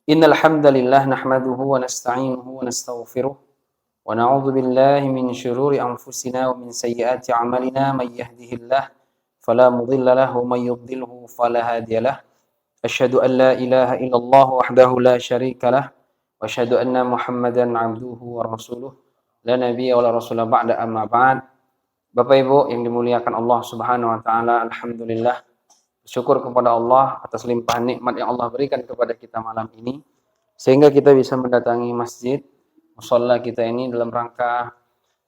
Innal hamdalillah nahmaduhu wa nasta'inuhu wa nastaghfiruh wa na'udzu billahi min shururi anfusina wa min sayyiati a'malina may yahdihillahu fala mudilla lahu wa may yudlilhu fala hadiyalah. Asyhadu an la ilaha illallah wahdahu la syarika lah wa asyhadu anna Muhammadan 'abduhu wa rasuluh la nabiyya wa la rasula ba'da amma ba'd. Bapak Ibu yang dimuliakan Allah Subhanahu wa taala, alhamdulillah syukur kepada Allah atas limpahan nikmat yang Allah berikan kepada kita malam ini, sehingga kita bisa mendatangi masjid, musholla kita ini dalam rangka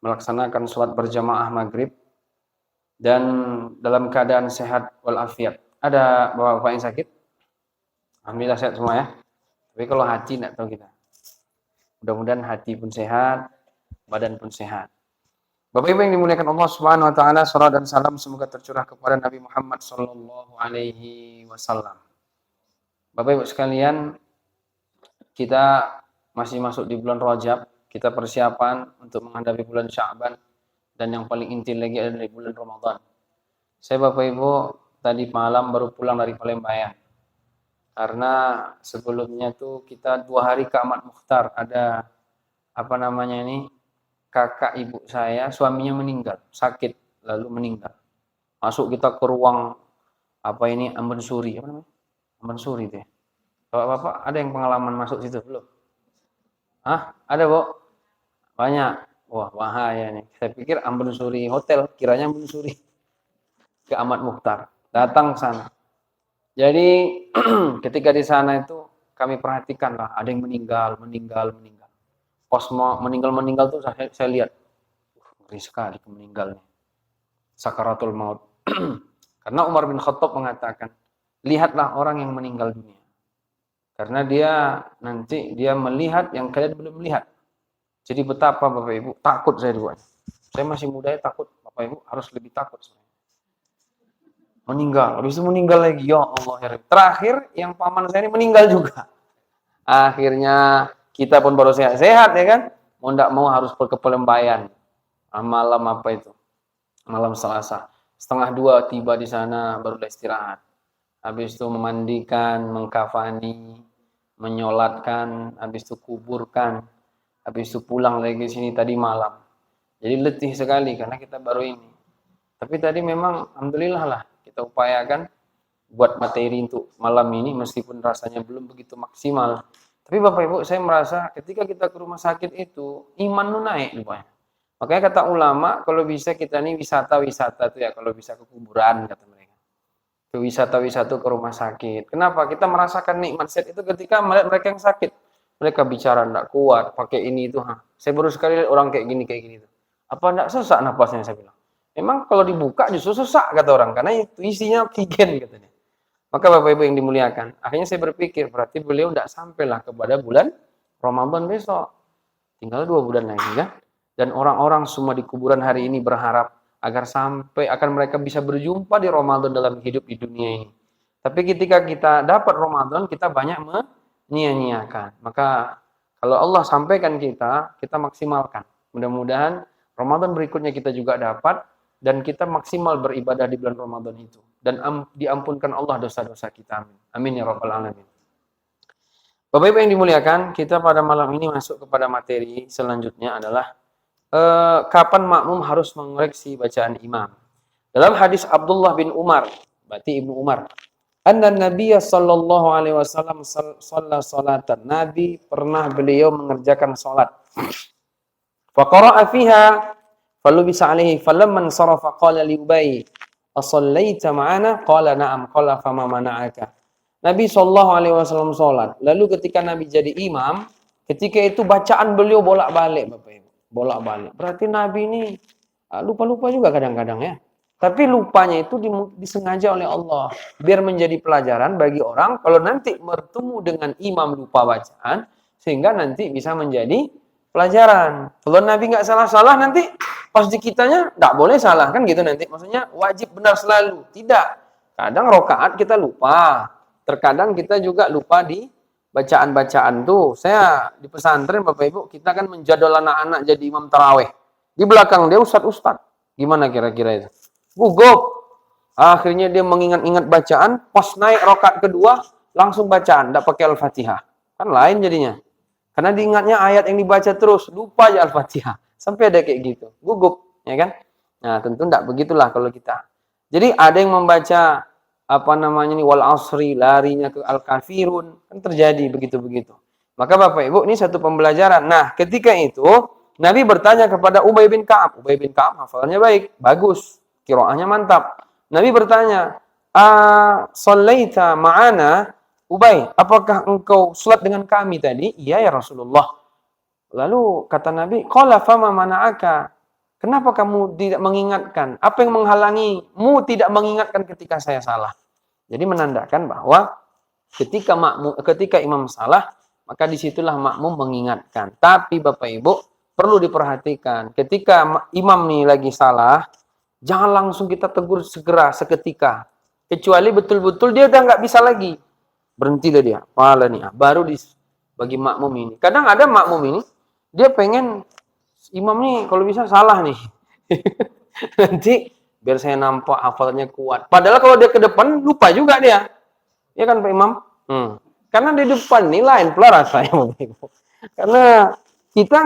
melaksanakan sholat berjamaah maghrib, dan dalam keadaan sehat walafiat. Ada bapak-bapak yang sakit? Alhamdulillah sehat semua ya. Tapi kalau hati tidak tahu kita. Mudah-mudahan hati pun sehat, badan pun sehat. Bapak Ibu yang dimuliakan Allah Subhanahu wa taala, salam dan salam semoga tercurah kepada Nabi Muhammad sallallahu alaihi wasallam. Bapak Ibu sekalian, kita masih masuk di bulan Rajab, kita persiapan untuk menghadapi bulan Sya'ban, dan yang paling inti lagi adalah bulan Ramadan. Saya Bapak Ibu tadi malam baru pulang dari Palembang. Karena sebelumnya tuh kita 2 hari ke Ahmad Mukhtar, ada kakak ibu saya, suaminya meninggal, sakit, lalu meninggal. Masuk kita ke ruang Ambon Suri, Ambon Suri deh. Bapak-bapak ada yang pengalaman masuk situ belum? Ada, Bu? Banyak. Wah, bahaya nih. Saya pikir Ambon Suri hotel, kiranya Ambon Suri. Ke Ahmad Mukhtar. Datang ke sana. Jadi ketika di sana itu kami perhatikan lah, ada yang meninggal. Pas mau meninggal tuh saya lihat, ngeri sekali meninggalnya, sakaratul maut. Karena Umar bin Khattab mengatakan, lihatlah orang yang meninggal dunia, karena nanti dia melihat yang kalian belum melihat. Jadi betapa Bapak Ibu, takut saya dulu. Saya masih muda ya takut, Bapak Ibu harus lebih takut. Meninggal, habis itu meninggal lagi, ya Allah ya Rabbi. Terakhir yang paman saya ini meninggal juga. Akhirnya kita pun baru sehat-sehat ya kan, mau tidak mau harus ke Palembang. Malam malam Selasa, 1:30 tiba di sana, baru istirahat. Habis itu memandikan, mengkafani, menyolatkan, habis itu kuburkan, habis itu pulang lagi sini tadi malam. Jadi letih sekali karena kita baru ini. Tapi tadi memang alhamdulillah lah kita upayakan buat materi untuk malam ini meskipun rasanya belum begitu maksimal. Tapi Bapak Ibu, saya merasa ketika kita ke rumah sakit itu, iman itu naik rupanya. Makanya kata ulama, kalau bisa kita ini wisata-wisata tuh ya, kalau bisa ke kuburan, kata mereka. Ke wisata-wisata ke rumah sakit. Kenapa? Kita merasakan nikmat sehat itu ketika melihat mereka yang sakit. Mereka bicara tidak kuat, pakai ini itu. Saya baru sekali lihat orang kayak gini tuh. Apa tidak sesak napasnya, saya bilang. Memang kalau dibuka justru sesak, kata orang. Karena itu isinya oksigen, katanya. Maka Bapak Ibu yang dimuliakan, akhirnya saya berpikir, berarti beliau tidak sampailah kepada bulan Ramadan besok. Tinggal 2 bulan lagi kan? Dan orang-orang semua di kuburan hari ini berharap agar sampai akan mereka bisa berjumpa di Ramadan dalam hidup di dunia ini. Tapi ketika kita dapat Ramadan, kita banyak menyia-nyiakan. Maka kalau Allah sampaikan kita maksimalkan. Mudah-mudahan Ramadan berikutnya kita juga dapat, dan kita maksimal beribadah di bulan Ramadan itu. Dan diampunkan Allah dosa-dosa kita. Amin. Amin ya Rabbal Alamin. Bapak Ibu yang dimuliakan, kita pada malam ini masuk kepada materi selanjutnya adalah kapan makmum harus mengoreksi bacaan imam. Dalam hadis Abdullah bin Umar, berarti Ibnu Umar, anna Nabiya sallallahu alaihi wasallam shalla salatan. Nabi pernah beliau mengerjakan salat. Fa qara'a fiha falubisa alaihi falamman sarafa qala li Ubay asallaita ma'ana qala na'am qala fama mana'aka. Nabi sallallahu alaihi wasallam salat. Lalu ketika Nabi jadi imam, ketika itu bacaan beliau bolak-balik Bapak Ibu. Bolak-balik. Berarti Nabi ini lupa-lupa juga kadang-kadang ya. Tapi lupanya itu disengaja oleh Allah biar menjadi pelajaran bagi orang kalau nanti bertemu dengan imam lupa bacaan, sehingga nanti bisa menjadi pelajaran. Kalau Nabi nggak salah-salah, nanti pas di kitanya nggak boleh salah kan gitu nanti. Maksudnya wajib benar selalu. Tidak. Kadang rokaat kita lupa. Terkadang kita juga lupa di bacaan-bacaan tuh. Saya di pesantren Bapak Ibu, kita kan menjadwal anak-anak jadi imam taraweh. Di belakang dia ustadz. Gimana kira-kira itu? Gugup. Akhirnya dia mengingat-ingat bacaan. Pas naik rokaat kedua, langsung bacaan. Nggak pakai Al-Fatihah. Kan lain jadinya. Karena diingatnya ayat yang dibaca terus, lupa aja Al-Fatihah. Sampai ada kayak gitu. Gugup, ya kan? Nah, tentu enggak begitulah kalau kita. Jadi ada yang membaca apa namanya nih wal asri, larinya ke al-kafirun, kan terjadi begitu-begitu. Maka Bapak Ibu, ini satu pembelajaran. Nah, ketika itu Nabi bertanya kepada Ubay bin Ka'ab. Ubay bin Ka'ab hafalannya baik, bagus, qiraahnya mantap. Nabi bertanya, "Shallaita ma'ana?" Ubay, apakah engkau salat dengan kami tadi? Iya ya Rasulullah. Lalu kata Nabi, qala fama mana'aka? Kenapa kamu tidak mengingatkan? Apa yang menghalangimu tidak mengingatkan ketika saya salah? Jadi menandakan bahwa ketika imam salah, maka disitulah makmum mengingatkan. Tapi Bapak Ibu, perlu diperhatikan. Ketika imam nih lagi salah, jangan langsung kita tegur segera, seketika. Kecuali betul-betul dia udah nggak bisa lagi. Berhentilah dia. Pala nih, baru bagi makmum ini. Kadang ada makmum ini, dia pengen imam nih kalau bisa salah nih. Nanti biar saya nampak hafalnya kuat. Padahal kalau dia ke depan lupa juga dia. Ya kan Pak Imam? Karena di depan nih lain pula rasanya Bapak Ibu. Karena kita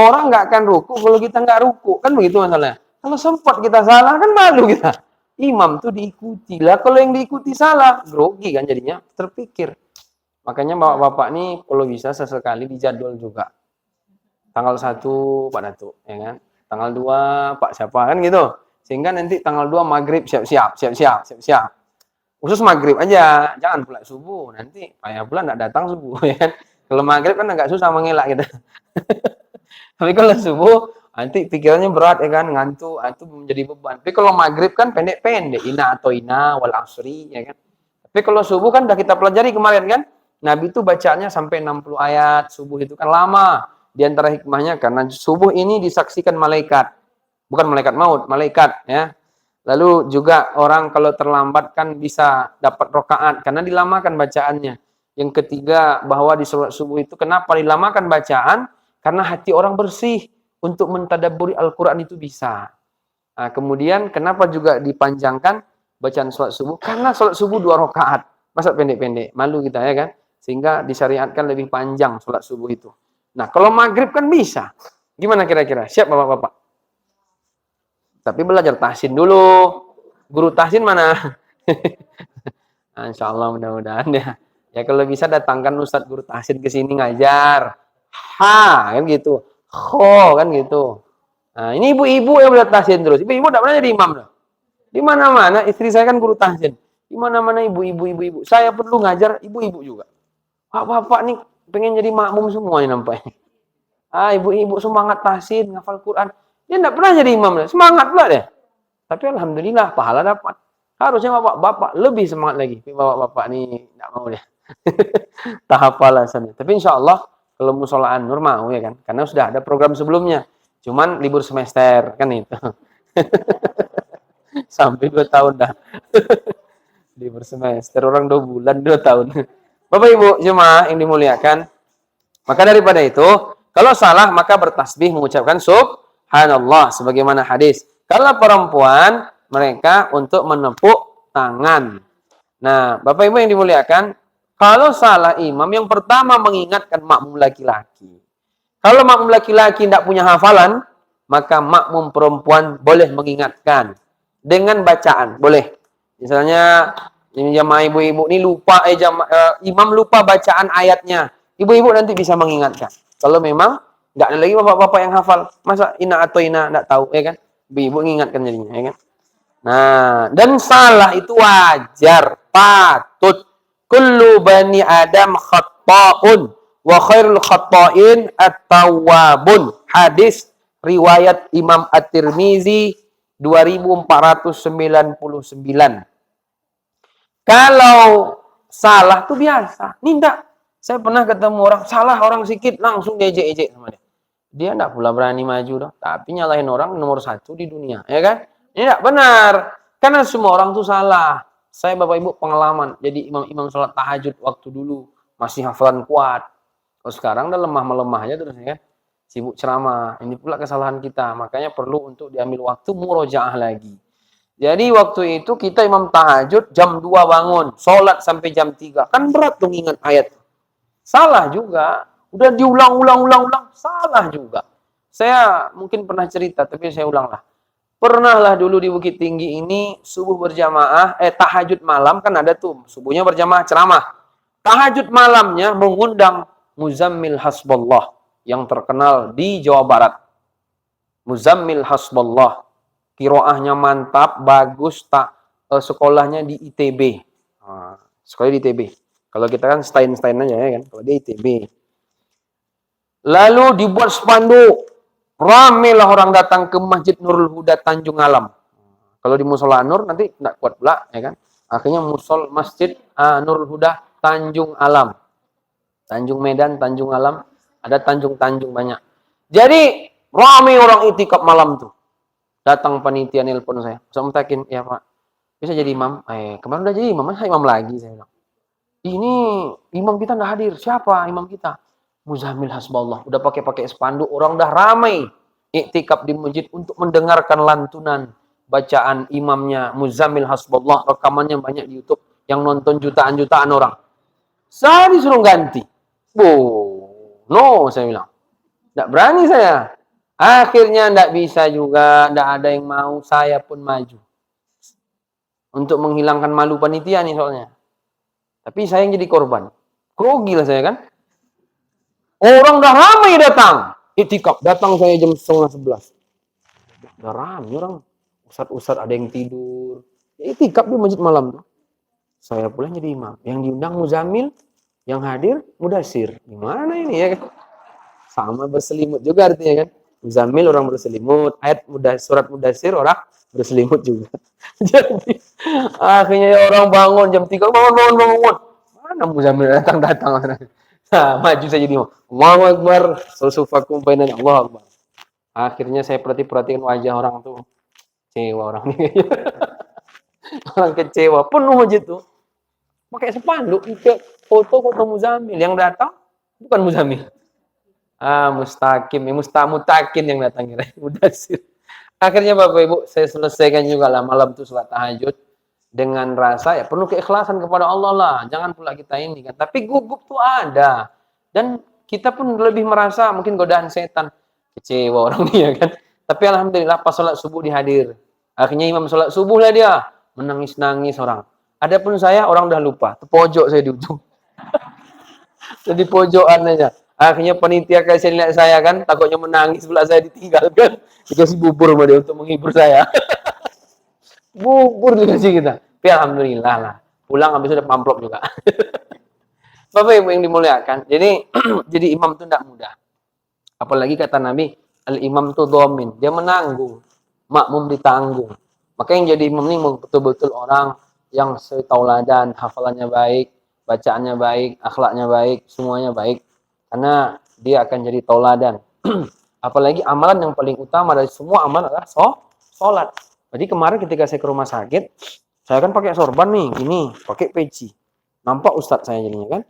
orang nggak akan ruku kalau kita nggak ruku. Kan begitu masalahnya. Kalau sempat kita salah kan malu kita. Imam tuh diikuti lah. Kalau yang diikuti salah, grogi kan jadinya. Terpikir. Makanya bapak-bapak nih kalau bisa sesekali dijadwal juga. Tanggal 1 Pak Datuk, ya kan? Tanggal 2 Pak siapa kan gitu. Sehingga nanti tanggal 2 maghrib siap-siap. Khusus maghrib aja, jangan pula subuh. Nanti payah pula nggak datang subuh, ya kan? Kalau maghrib kan agak susah mengelak gitu. Tapi kalau subuh, nanti pikirannya berat, ya kan? Ngantuk, itu menjadi beban. Tapi kalau maghrib kan pendek-pendek. Ina atau ina, wal asri, ya kan? Tapi kalau subuh kan udah kita pelajari kemarin kan? Nabi itu bacanya sampai 60 ayat. Subuh itu kan lama. Di antara hikmahnya karena subuh ini disaksikan malaikat. Bukan malaikat maut, malaikat, ya. Lalu juga orang kalau terlambat kan bisa dapat rokaat karena dilamakan bacaannya. Yang ketiga bahwa di sholat subuh itu kenapa dilamakan bacaan? Karena hati orang bersih untuk mentadabburi Al-Quran itu bisa. Nah, kemudian kenapa juga dipanjangkan bacaan sholat subuh? Karena sholat subuh 2 rakaat. Masa pendek-pendek? Malu kita ya kan? Sehingga disyariatkan lebih panjang sholat subuh itu. Nah kalau maghrib kan bisa. Gimana kira-kira? Siap bapak-bapak? Tapi belajar tahsin dulu. Guru tahsin mana? Nah, insya Allah mudah-mudahan ya. Ya kalau bisa datangkan Ustadz guru tahsin ke sini ngajar. Ha, kan gitu. Kho, kan gitu. Nah, ini ibu-ibu yang belajar tahsin terus. Ibu-ibu tidak pernah jadi imam. Di mana-mana istri saya kan guru tahsin. Di mana-mana ibu-ibu. Saya perlu ngajar ibu-ibu juga. Bapak-bapak nih pengen jadi makmum semua ini nampaknya. Ibu-ibu semangat tahsin, ngafal Quran. Dia tidak pernah jadi imam. Semangat pula deh. Tapi alhamdulillah pahala dapat. Harusnya bapak-bapak lebih semangat lagi. Tapi bapak-bapak nih tidak mau deh. Tahap alasannya. Tapi insya Allah kalau musolaan Nur mau ya kan. Karena sudah ada program sebelumnya. Cuman libur semester kan itu. Sampai 2 tahun dah. Libur semester. Orang 2 bulan 2 tahun. Bapak Ibu jemaah yang dimuliakan. Maka daripada itu. Kalau salah maka bertasbih mengucapkan subhanallah. Sebagaimana hadis. Kalau perempuan mereka untuk menepuk tangan. Nah Bapak Ibu yang dimuliakan. Kalau salah imam yang pertama mengingatkan makmum laki-laki. Kalau makmum laki-laki tidak punya hafalan. Maka makmum perempuan boleh mengingatkan. Dengan bacaan. Boleh. Misalnya jamaah ibu-ibu ini lupa. Imam lupa bacaan ayatnya. Ibu-ibu nanti bisa mengingatkan. Kalau memang nggak ada lagi bapak-bapak yang hafal. Masa ina atau ina nggak tahu. Ya kan? Ibu-ibu mengingatkan jadinya. Ya kan? Nah. Dan salah itu wajar. Patut. Kullu bani Adam khatta'un. Wa khairul khatta'in at-tawwabun. Hadis riwayat Imam At-Tirmizi 2499. Kalau salah tuh biasa. Ini enggak. Saya pernah ketemu orang salah orang sedikit langsung diejek-ejek sama dia. Dia enggak pula berani maju dah. Tapi nyalahin orang nomor 1 di dunia, ya kan? Ini enggak benar. Karena semua orang tuh salah. Saya Bapak Ibu pengalaman jadi imam-imam sholat tahajud waktu dulu masih hafalan kuat. Kalau sekarang udah lemah-melemah aja terus ya kan. Sibuk ceramah. Ini pula kesalahan kita. Makanya perlu untuk diambil waktu murojaah lagi. Jadi waktu itu kita imam tahajud jam 2 bangun. Sholat sampai jam 3. Kan berat tuh ingat ayat. Salah juga. Udah diulang-ulang, salah juga. Saya mungkin pernah cerita, tapi saya ulang lah. Pernahlah dulu di Bukit Tinggi ini, subuh berjamaah, tahajud malam, kan ada tuh, subuhnya berjamaah ceramah. Tahajud malamnya mengundang Muzammil Hasballah, yang terkenal di Jawa Barat. Muzammil Hasballah. Kiroahnya mantap, bagus, sekolahnya di ITB. Sekolah di ITB. Kalau kita kan Stein aja ya kan, kalau dia ITB. Lalu dibuat spanduk. Ramailah orang datang ke Masjid Nurul Huda Tanjung Alam. Kalau di Musola Nur nanti tidak kuat pula, ya kan? Akhirnya Masjid Nurul Huda Tanjung Alam. Tanjung Medan, Tanjung Alam, ada Tanjung-Tanjung banyak. Jadi ramai orang itikaf malam tuh. Datang panitia nelpon saya. Saya mutakin, ya Pak, bisa jadi imam? Kemarin udah jadi imam, saya imam lagi, saya bilang. Ini imam kita nggak hadir. Siapa imam kita? Muzammil Hasballah. Udah pakai spanduk, orang udah ramai iktikaf di masjid untuk mendengarkan lantunan bacaan imamnya Muzammil Hasballah. Rekamannya banyak di YouTube, yang nonton jutaan-jutaan orang. Saya disuruh ganti. No, saya bilang. Nggak berani saya. Akhirnya nggak bisa juga, nggak ada yang mau, saya pun maju. Untuk menghilangkan malu panitia nih soalnya. Tapi saya yang jadi korban. Grogi lah saya kan. Orang udah ramai datang. Itikaf. Datang saya jam 10:30. Udah ramai orang. Ustaz-ustaz ada yang tidur. Ya, itikaf di masjid malam. Saya pula jadi imam. Yang diundang Muzammil. Yang hadir Mudassir. Gimana ini ya kan? Sama berselimut juga artinya kan. Muzammil orang berselimut. Ayat surat Mudassir orang berselimut juga. Jadi akhirnya orang bangun jam 3. Bangun. Mana Muzammil datang. Nah, maju saya jadi Allahu Akbar, susufakum bainan Allahu Akbar. Akhirnya saya perhatikan wajah orang tuh. Kecewa orang ini. Orang kecewa, penuh masjid tuh. Pakai spanduk, foto Muzammil. Yang datang bukan Muzammil. Mutakin yang datang. Mudassir. Akhirnya Bapak Ibu, saya selesaikan juga lah malam itu salat tahajud. Dengan rasa ya penuh keikhlasan kepada Allah lah. Jangan pula kita ini kan. Tapi gugup tuh ada. Dan kita pun lebih merasa mungkin godaan setan. Kecewa orang dia kan. Tapi alhamdulillah pas sholat subuh dihadir. Akhirnya imam sholat subuh lah dia. Menangis-nangis orang. Adapun saya orang udah lupa. Pojok saya di ujung. Jadi pojokan aja. Akhirnya panitia kasih lihat saya kan. Takutnya menangis pula saya ditinggalkan. Dikasih bubur sama dia untuk menghibur saya. Bubur dikasih kita. Tapi alhamdulillah lah. Pulang habis udah pamplop juga. Bapak Ibu yang dimuliakan. Jadi imam itu tidak mudah. Apalagi kata Nabi, al-imam itu domin. Dia menanggung. Makmum ditanggung. Maka yang jadi imam ini betul-betul orang yang setauladan, hafalannya baik, bacaannya baik, akhlaknya baik, semuanya baik. Karena dia akan jadi tauladan. Apalagi amalan yang paling utama dari semua amalan adalah sholat. Jadi kemarin ketika saya ke rumah sakit, saya kan pakai sorban nih, gini, pakai peci. Nampak ustadz saya jadinya kan.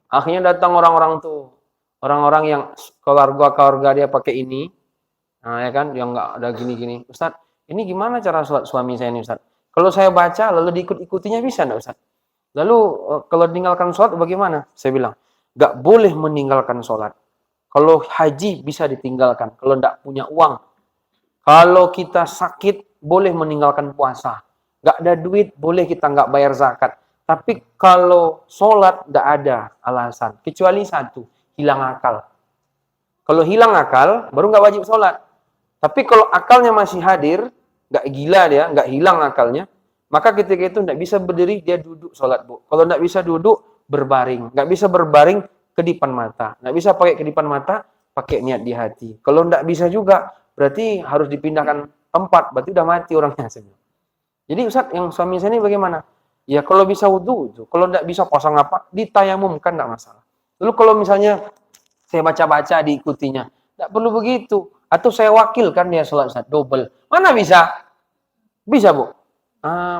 Akhirnya datang orang-orang tuh, orang-orang yang keluarga dia pakai ini, nah ya kan, yang nggak ada gini-gini. Ustadz, ini gimana cara sholat suami saya ini ustadz? Kalau saya baca lalu diikut-ikutinya bisa nggak ustadz? Lalu kalau meninggalkan sholat bagaimana? Saya bilang, nggak boleh meninggalkan sholat. Kalau haji bisa ditinggalkan, kalau nggak punya uang. Kalau kita sakit, boleh meninggalkan puasa. Nggak ada duit, boleh kita nggak bayar zakat. Tapi kalau sholat, nggak ada alasan. Kecuali satu, hilang akal. Kalau hilang akal, baru nggak wajib sholat. Tapi kalau akalnya masih hadir, nggak gila dia, nggak hilang akalnya, maka ketika itu nggak bisa berdiri, dia duduk sholat. Bu. Kalau nggak bisa duduk, berbaring. Nggak bisa berbaring, kedipan mata. Nggak bisa pakai kedipan mata, pakai niat di hati. Kalau nggak bisa juga, berarti harus dipindahkan tempat, berarti udah mati orangnya. Jadi Ustaz, yang suami saya ini bagaimana? Ya kalau bisa wudu, kalau tidak bisa pasang apa, ditayamum kan tidak masalah. Lalu kalau misalnya saya baca-baca diikutinya, tidak perlu begitu. Atau saya wakilkan dia sholat Ustaz, double. Mana bisa? Bisa Bu.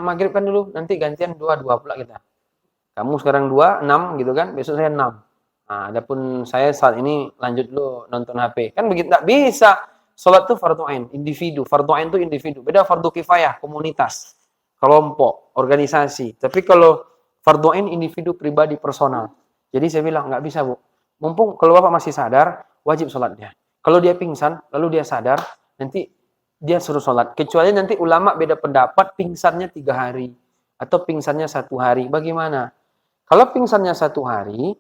Maghrib kan dulu, nanti gantian 2 pula kita. Kamu sekarang 2, 6 gitu kan, besok saya 6. Adapun saya saat ini lanjut dulu nonton HP. Kan begitu, tidak bisa. Sholat itu fardu ain, individu. Fardu ain itu individu. Beda fardu kifayah, komunitas, kelompok, organisasi. Tapi kalau fardu ain individu pribadi personal. Jadi saya bilang, nggak bisa Bu. Mumpung kalau Bapak masih sadar, wajib sholat dia. Kalau dia pingsan, lalu dia sadar, nanti dia suruh sholat. Kecuali nanti ulama beda pendapat, pingsannya 3 hari. Atau pingsannya 1 hari. Bagaimana? Kalau pingsannya 1 hari,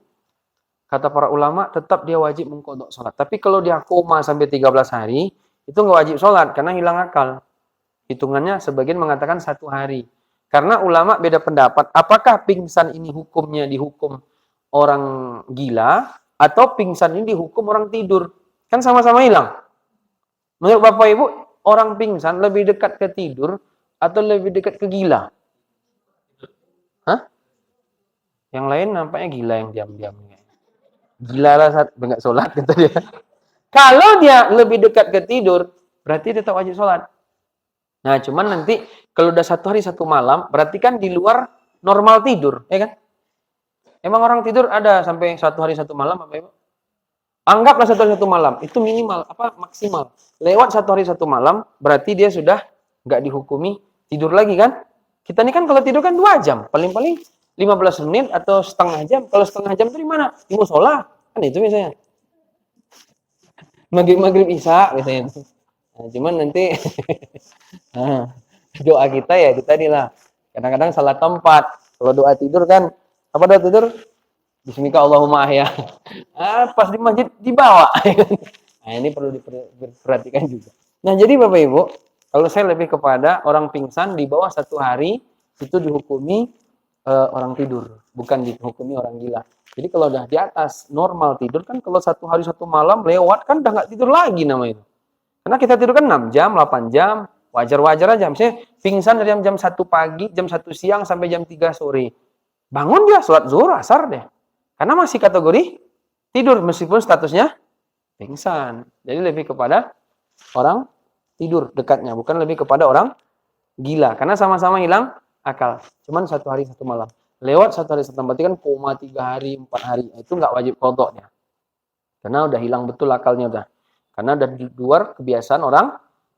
kata para ulama, tetap dia wajib mengqadha sholat. Tapi kalau dia koma sampai 13 hari, itu nggak wajib sholat, karena hilang akal. Hitungannya sebagian mengatakan 1 hari. Karena ulama beda pendapat, apakah pingsan ini hukumnya dihukum orang gila, atau pingsan ini dihukum orang tidur. Kan sama-sama hilang. Menurut Bapak Ibu, orang pingsan lebih dekat ke tidur, atau lebih dekat ke gila? Hah? Yang lain nampaknya gila yang diam-diam. Gila lah saat nggak sholat, kata dia. Kalau dia lebih dekat ke tidur, berarti dia tak wajib sholat. Nah, cuman nanti kalau udah 1 hari 1 malam, berarti kan di luar normal tidur, ya kan? Emang orang tidur ada sampai 1 hari 1 malam apa Ibu? Anggaplah 1 hari 1 malam, itu minimal, maksimal. Lewat 1 hari 1 malam, berarti dia sudah nggak dihukumi tidur lagi kan? Kita ini kan kalau tidur kan 2 jam, paling-paling 15 menit atau setengah jam. Kalau setengah jam itu di mana? Di musola, kan itu biasanya. Maghrib isya biasanya. Nah, cuman nanti doa kita ya itu tadi lah. Kadang-kadang salah tempat. Kalau doa tidur kan, apa doa tidur? Bismika Allahumma ahya. Pas di masjid dibawa. Nah, ini perlu diperhatikan juga. Nah, jadi Bapak Ibu, kalau saya lebih kepada orang pingsan di bawah 1 hari itu dihukumi orang tidur, bukan dihukumi orang gila. Jadi kalau udah di atas normal tidur kan, kalau 1 hari 1 malam lewat kan udah nggak tidur lagi namanya itu. Karena kita tidur kan 6 jam, 8 jam, wajar-wajar aja. Misalnya pingsan dari jam 1 pagi, jam 1 siang sampai jam 3 sore. Bangun dia, sholat zuhur, asar deh. Karena masih kategori tidur, meskipun statusnya pingsan. Jadi lebih kepada orang tidur dekatnya, bukan lebih kepada orang gila. Karena sama-sama hilang akal. Cuman 1 hari 1 malam. Lewat 1 hari 1 malam, berarti kan koma 3 hari, 4 hari. Itu nggak wajib qadha. Karena udah hilang betul akalnya udah. Karena udah di luar kebiasaan orang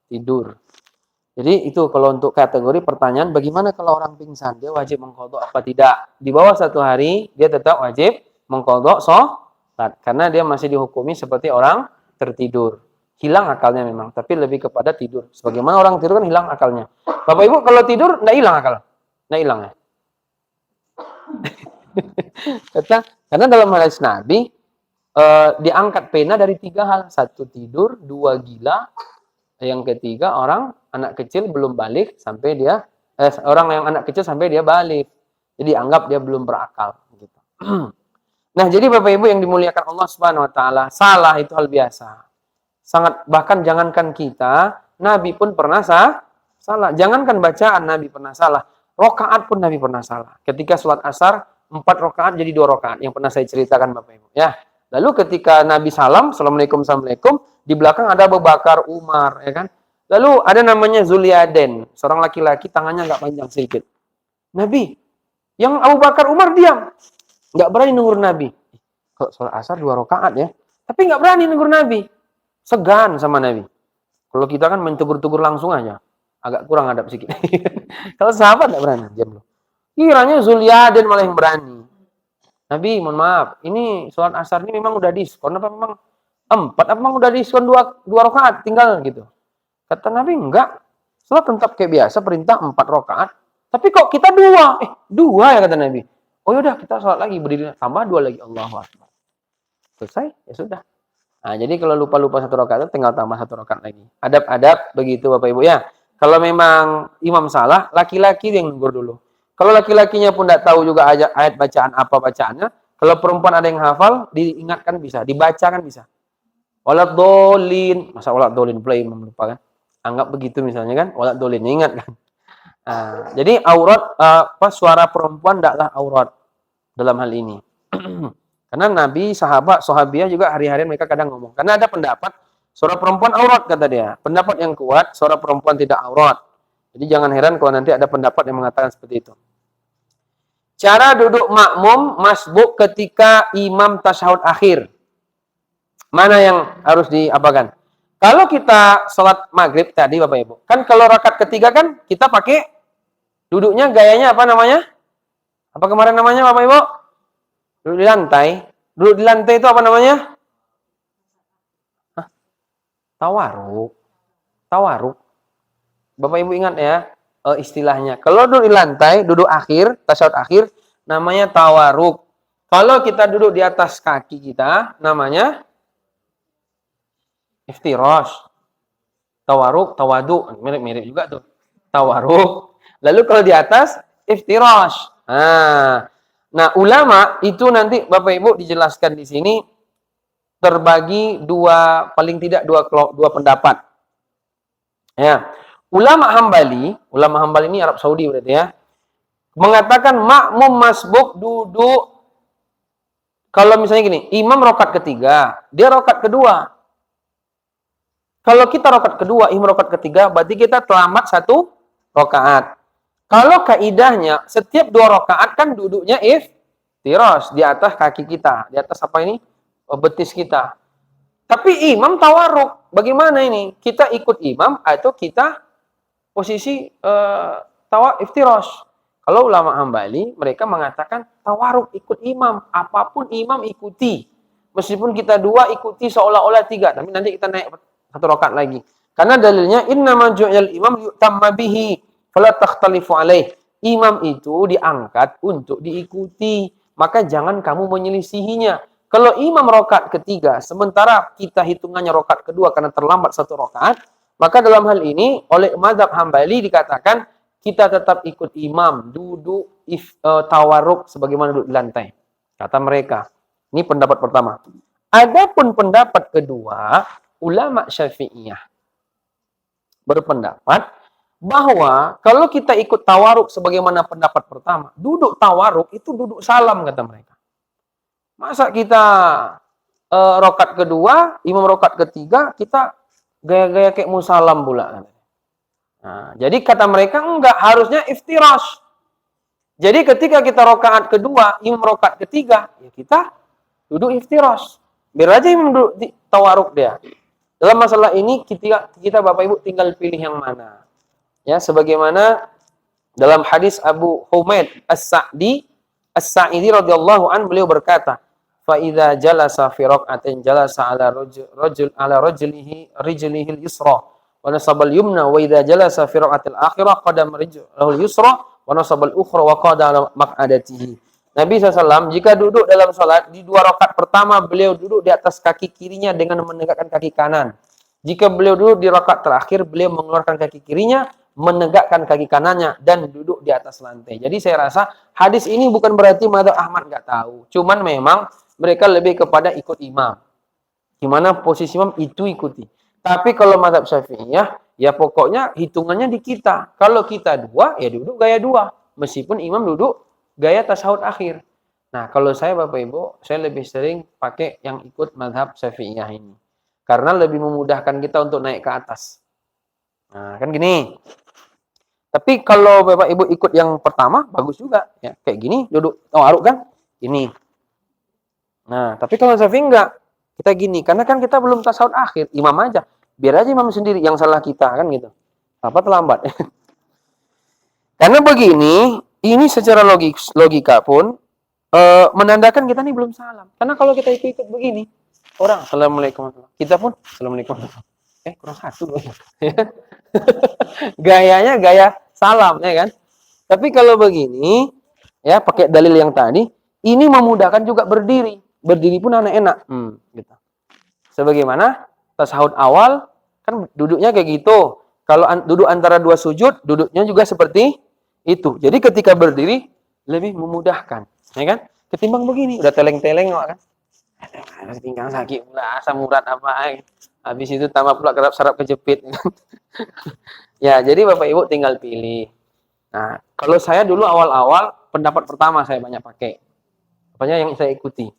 tidur. Jadi itu kalau untuk kategori pertanyaan, bagaimana kalau orang pingsan? Dia wajib mengqadha apa tidak? Di bawah 1 hari, dia tetap wajib mengqadha sholat. Karena dia masih dihukumi seperti orang tertidur. Hilang akalnya memang, tapi lebih kepada tidur. Sebagaimana orang tidur kan hilang akalnya. Bapak Ibu kalau tidur, nggak hilang akal? Nggak hilang ya? Karena dalam hadis Nabi, diangkat pena dari 3 hal. 1 tidur, 2 gila, yang ketiga orang anak kecil belum balik sampai dia orang yang anak kecil sampai dia balik. Jadi anggap dia belum berakal gitu. Nah, jadi Bapak Ibu yang dimuliakan Allah Subhanahu wa taala, salah itu hal biasa. Sangat, bahkan jangankan kita, Nabi pun pernah salah. Jangankan bacaan Nabi pernah salah. Rakaat pun Nabi pernah salah. Ketika sholat asar 4 rakaat jadi 2 rakaat yang pernah saya ceritakan Bapak Ibu, ya. Lalu ketika Nabi salam, Assalamualaikum, Assalamualaikum, di belakang ada Abu Bakar, Umar, ya kan? Lalu ada namanya Zulyaden, seorang laki-laki tangannya nggak panjang sedikit. Nabi, yang Abu Bakar, Umar diam. Nggak berani nunggu Nabi. Kok sholat asar 2 rakaat ya? Tapi nggak berani nunggu Nabi. Segan sama Nabi. Kalau kita kan mentegur-tegur langsung aja. Agak kurang adab sedikit. Kalau sahabat nggak berani, diam loh. Kiranya Zulyaden malah yang berani. Nabi, mohon maaf, ini sholat asar ini memang udah diskon apa memang 4? Apa memang udah diskon 2 rakaat tinggal gitu? Kata Nabi, enggak. Sholat tetap kayak biasa, perintah 4 rakaat. Tapi kok kita 2? 2 ya kata Nabi. Oh yaudah, kita sholat lagi, berdiri tambah 2 lagi. Allahu Akbar. Selesai, ya sudah. Nah, jadi kalau lupa-lupa 1 rakaat tinggal tambah 1 rakaat lagi. Adab-adab begitu Bapak Ibu ya. Kalau memang imam salah, laki-laki yang negur dulu. Kalau laki-lakinya pun tidak tahu juga ayat bacaan apa bacaannya, kalau perempuan ada yang hafal, diingatkan bisa, dibacakan bisa. Walad dolin, masa walad dolin play melupakan. Anggap begitu misalnya kan, walad dolin ingat kan. Nah, jadi aurat suara perempuan tidaklah aurat dalam hal ini. Karena Nabi, sahabiah juga hari-hari mereka kadang ngomong. Karena ada pendapat suara perempuan aurat kata dia. Pendapat yang kuat, suara perempuan tidak aurat. Jadi jangan heran kalau nanti ada pendapat yang mengatakan seperti itu. Cara duduk makmum masbuk ketika imam tasyahud akhir. Mana yang harus diapakan? Kalau kita sholat maghrib tadi Bapak Ibu, kan kalau rakaat ketiga kan kita pakai duduknya gayanya apa namanya? Apa kemarin namanya Bapak Ibu? Duduk di lantai. Duduk di lantai itu apa namanya? Hah? Tawaruk. Tawaruk. Bapak Ibu ingat ya istilahnya. Kalau duduk di lantai, duduk akhir, tasyahud akhir, namanya tawaruk. Kalau kita duduk di atas kaki kita, namanya iftirash. Tawaruk, tawadu, mirip-mirip juga tuh. Tawaruk. Lalu kalau di atas, iftirash. Nah, ulama itu nanti Bapak Ibu dijelaskan di sini terbagi paling tidak dua pendapat. Ya. Ulama Hambali ini Arab Saudi berarti ya, mengatakan makmum masbuk duduk kalau misalnya gini, imam rokat ketiga, dia rokat kedua. Kalau kita rokat kedua, imam rokat ketiga, berarti kita terlambat 1 rokaat. Kalau kaidahnya, setiap 2 rokaat kan duduknya iftirash, di atas kaki kita. Di atas apa ini? Betis kita. Tapi imam tawaruk. Bagaimana ini? Kita ikut imam atau kita posisi iftirash. Kalau ulama Hambali, mereka mengatakan tawaruk, ikut imam. Apapun imam ikuti. Meskipun kita 2 ikuti seolah-olah 3. Tapi nanti kita naik 1 rakaat lagi. Karena dalilnya, innama ju'ilal imam yu'tamma bihi. Fala takhtalifu alaih. Imam itu diangkat untuk diikuti. Maka jangan kamu menyelisihinya. Kalau imam rakaat ketiga, sementara kita hitungannya rakaat kedua karena terlambat 1 rakaat, maka dalam hal ini, oleh mazhab Hambali dikatakan, kita tetap ikut imam, duduk tawaruk sebagaimana duduk di lantai. Kata mereka. Ini pendapat pertama. Adapun pendapat kedua, ulama Syafi'iyah berpendapat bahwa kalau kita ikut tawaruk sebagaimana pendapat pertama, duduk tawaruk itu duduk salam, kata mereka. Masa kita rokat kedua, imam rokat ketiga, kita gaya-gaya kayak musalam pula. Nah, jadi kata mereka enggak, harusnya iftirash. Jadi ketika kita rokaat kedua, imam rokat ketiga, ya kita duduk iftirash. Biar aja imam duduk di tawaruk dia. Dalam masalah ini kita Bapak Ibu tinggal pilih yang mana. Ya, sebagaimana dalam hadis Abu Humaid As-Sa'idi radhiyallahu an, beliau berkata, fa idza jalasa fi raq'atin jalasa ala rajlihi al-yusra wa nasaba al-yumna wa idza jalasa fi raq'atil akhirah qadama rijlahu al-yusra wa nasaba al-ukhra wa qada ala maq'adatihi. Nabi SAW jika duduk dalam salat di 2 rakaat pertama beliau duduk di atas kaki kirinya dengan menegakkan kaki kanan. Jika beliau duduk di rakaat terakhir beliau mengeluarkan kaki kirinya, menegakkan kaki kanannya dan duduk di atas lantai. Jadi saya rasa hadis ini bukan berarti mazhab Ahmad nggak tahu. Cuman memang mereka lebih kepada ikut imam. Gimana posisi imam itu ikuti. Tapi kalau mazhab Syafi'iyah, ya pokoknya hitungannya di kita. Kalau kita 2, ya duduk gaya 2. Meskipun imam duduk gaya tasyahud akhir. Nah, kalau saya Bapak Ibu, saya lebih sering pakai yang ikut mazhab Syafi'iyah ini. Karena lebih memudahkan kita untuk naik ke atas. Nah, kan gini. Tapi kalau Bapak Ibu ikut yang pertama, bagus juga. Ya, kayak gini, duduk tawaruk kan? Ini. Nah, tapi kalau Syafi'i enggak. Kita gini, karena kan kita belum tasyahud akhir. Imam aja. Biar aja imam sendiri yang salah kita, kan gitu. Apa terlambat. Karena begini, ini secara logika pun menandakan kita ini belum salam. Karena kalau kita ikut begini, orang Assalamualaikum. Kita pun Assalamualaikum. Kurang 1 loh. Gayanya gaya salam, ya kan? Tapi kalau begini, ya pakai dalil yang tadi, ini memudahkan juga berdiri. Berdiri pun enak-enak. Gitu. Sebagaimana tasyahud awal, kan duduknya kayak gitu. Kalau duduk antara 2 sujud, duduknya juga seperti itu. Jadi ketika berdiri, lebih memudahkan. Ya kan? Ketimbang begini, udah teleng-teleng kan? Pinggang sakit pula, asam urat apa. Habis itu tambah pula saraf kejepit. Ya, jadi Bapak Ibu tinggal pilih. Nah, kalau saya dulu awal-awal, pendapat pertama saya banyak pakai. Apanya yang saya ikuti.